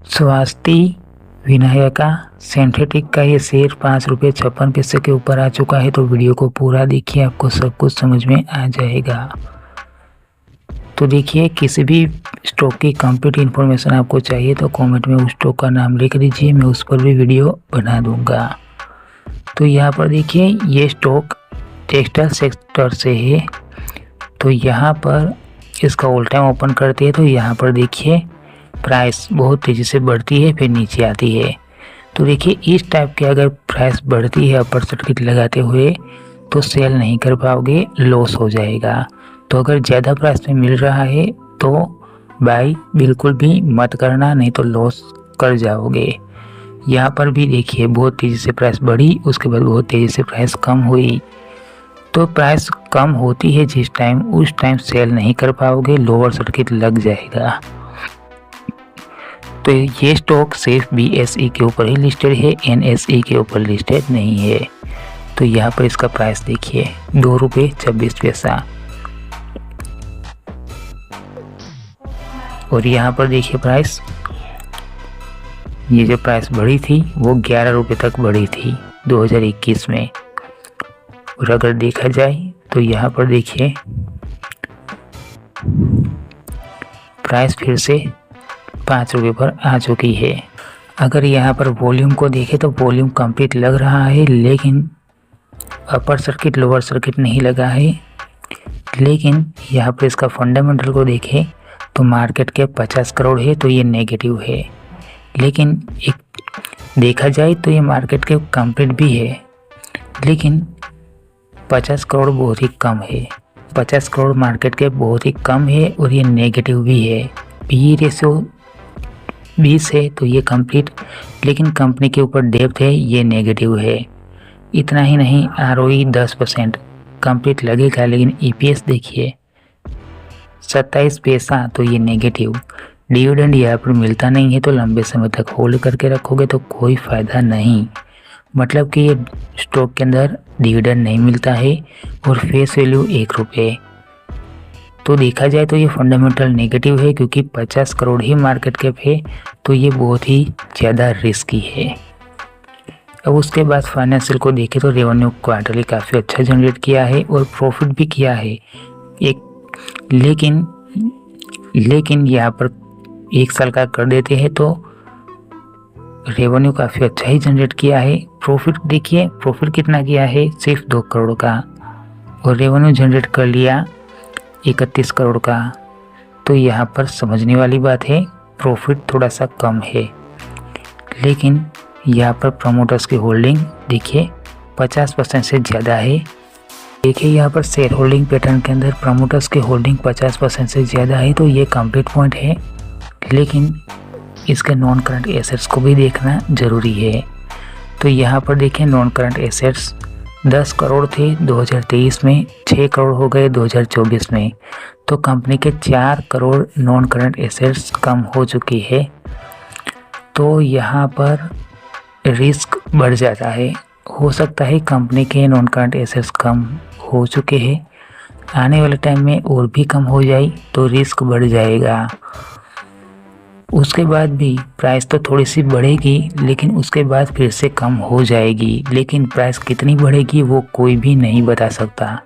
स्वास्ति Vinayaka synthetic का ये share ₹5.56 के ऊपर आ चुका है। तो वीडियो को पूरा देखिए, आपको सब कुछ समझ में आ जाएगा। तो देखिए, किसी भी स्टॉक की कंप्लीट इन्फॉर्मेशन आपको चाहिए तो कमेंट में उस स्टॉक का नाम लिख दीजिए, मैं उस पर भी वीडियो बना दूंगा। तो यहाँ पर देखिए, ये स्टॉक टेक्सटाइल सेक्टर से है। तो यहाँ पर इसका ऑल टाइम ओपन करते हैं तो यहाँ पर देखिए प्राइस बहुत तेज़ी से बढ़ती है, फिर नीचे आती है। तो देखिए, इस टाइप के अगर प्राइस बढ़ती है अपर सर्किट लगाते हुए तो सेल नहीं कर पाओगे, लॉस हो जाएगा। तो अगर ज़्यादा प्राइस में मिल रहा है तो बाई बिल्कुल भी मत करना, नहीं तो लॉस कर जाओगे। यहाँ पर भी देखिए, बहुत तेज़ी से प्राइस बढ़ी, उसके बाद बहुत तेज़ी से प्राइस कम हुई। तो प्राइस कम होती है जिस टाइम, उस टाइम सेल नहीं कर पाओगे, लोअर सर्किट लग जाएगा। तो ये स्टॉक सिर्फ BSE के ऊपर ही लिस्टेड है, NSE के ऊपर लिस्टेड नहीं है। तो यहाँ पर इसका प्राइस देखिए ₹2.26। और यहाँ पर देखिए प्राइस, ये जो प्राइस बढ़ी थी वो ₹11 तक बढ़ी थी 2021 में। और अगर देखा जाए तो यहाँ पर देखिए प्राइस फिर से ₹5 पर आ चुकी है। अगर यहाँ पर वॉल्यूम को देखें तो वॉल्यूम कंप्लीट लग रहा है, लेकिन अपर सर्किट लोअर सर्किट नहीं लगा है। लेकिन यहाँ पर इसका फंडामेंटल को देखें तो मार्केट के 50 करोड़ है, तो ये नेगेटिव है। लेकिन एक देखा जाए तो ये मार्केट के कंप्लीट भी है, लेकिन 50 करोड़ बहुत ही कम है। 50 करोड़ मार्केट के बहुत ही कम है और ये नेगेटिव भी है। PE रेशियो 20 है तो ये कंप्लीट, लेकिन कंपनी के ऊपर डेब्ट है, ये नेगेटिव है। इतना ही नहीं, ROE 10% कंप्लीट लगेगा, लेकिन EPS देखिए 27 पैसा, तो ये नेगेटिव। डिविडेंड यहाँ पर मिलता नहीं है, तो लंबे समय तक होल्ड करके रखोगे तो कोई फ़ायदा नहीं। मतलब कि ये स्टॉक के अंदर डिविडेंड नहीं मिलता है और फेस वैल्यू ₹1। तो देखा जाए तो ये फंडामेंटल नेगेटिव है, क्योंकि 50 करोड़ ही मार्केट कैप है, तो ये बहुत ही ज़्यादा रिस्की है। अब उसके बाद फाइनेंशियल को देखें तो रेवेन्यू क्वार्टरली काफ़ी अच्छा जनरेट किया है और प्रॉफिट भी किया है एक। लेकिन यहाँ पर 1 साल का कर देते हैं तो रेवेन्यू काफ़ी अच्छा ही जनरेट किया है। प्रॉफिट देखिए, प्रॉफिट कितना किया है, सिर्फ 2 करोड़ का, और रेवेन्यू जनरेट कर लिया 31 करोड़ का। तो यहाँ पर समझने वाली बात है, प्रॉफिट थोड़ा सा कम है। लेकिन यहाँ पर प्रमोटर्स की होल्डिंग देखिए 50% से ज़्यादा है। देखिए यहाँ पर शेयर होल्डिंग पैटर्न के अंदर प्रमोटर्स की होल्डिंग 50% से ज़्यादा है, तो ये कंप्लीट पॉइंट है। लेकिन इसके नॉन करंट एसेट्स को भी देखना ज़रूरी है। तो यहाँ पर देखें, नॉन करंट एसेट्स 10 करोड़ थे 2023 में, 6 करोड़ हो गए 2024 में। तो कंपनी के 4 करोड़ नॉन करंट एसेट्स कम हो चुकी है। तो यहाँ पर रिस्क बढ़ जाता है। हो सकता है कंपनी के नॉन करंट एसेट्स कम हो चुके हैं, आने वाले टाइम में और भी कम हो जाए तो रिस्क बढ़ जाएगा। उसके बाद भी प्राइस तो थोड़ी सी बढ़ेगी, लेकिन उसके बाद फिर से कम हो जाएगी। लेकिन प्राइस कितनी बढ़ेगी वो कोई भी नहीं बता सकता।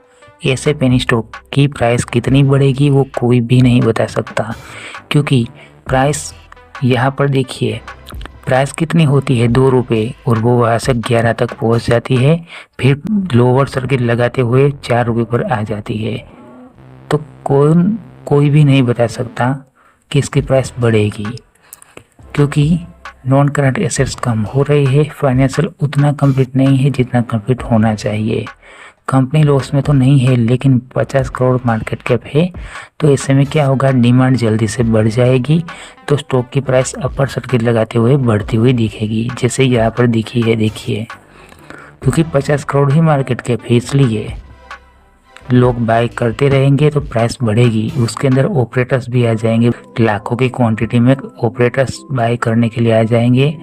ऐसे पेनी स्टॉक की प्राइस कितनी बढ़ेगी वो कोई भी नहीं बता सकता, क्योंकि प्राइस यहाँ पर देखिए प्राइस कितनी होती है, ₹2, और वो वहाँ से 11 तक पहुँच जाती है, फिर लोअर सर्किट लगाते हुए ₹4 पर आ जाती है। तो कोई भी नहीं बता सकता कि इसकी प्राइस बढ़ेगी, क्योंकि नॉन करंट एसेट्स कम हो रही है, फाइनेंशियल उतना कंप्लीट नहीं है जितना कंप्लीट होना चाहिए। कंपनी लॉस में तो नहीं है, लेकिन 50 करोड़ मार्केट कैप है। तो ऐसे में क्या होगा, डिमांड जल्दी से बढ़ जाएगी, तो स्टॉक की प्राइस अपर सर्किट लगाते हुए बढ़ती हुई दिखेगी, जैसे यहाँ पर दिखी है देखिए। क्योंकि 50 करोड़ ही मार्केट कैप है, इसलिए लोग बाय करते रहेंगे तो प्राइस बढ़ेगी। उसके अंदर ऑपरेटर्स भी आ जाएंगे, लाखों की क्वांटिटी में ऑपरेटर्स बाय करने के लिए आ जाएंगे,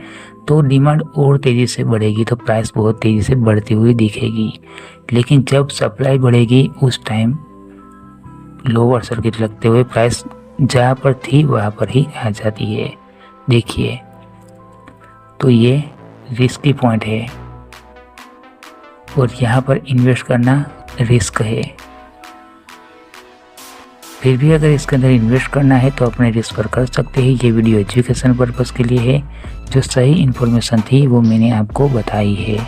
तो डिमांड और तेज़ी से बढ़ेगी, तो प्राइस बहुत तेज़ी से बढ़ती हुई दिखेगी। लेकिन जब सप्लाई बढ़ेगी उस टाइम लोअर सर्किट लगते हुए प्राइस जहाँ पर थी वहाँ पर ही आ जाती है। देखिए, तो ये रिस्की पॉइंट है और यहाँ पर इन्वेस्ट करना रिस्क है। फिर भी अगर इसके अंदर इन्वेस्ट करना है तो अपने रिस्क पर कर सकते हैं। ये वीडियो एजुकेशन पर्पज़ के लिए है। जो सही इन्फॉर्मेशन थी वो मैंने आपको बताई है।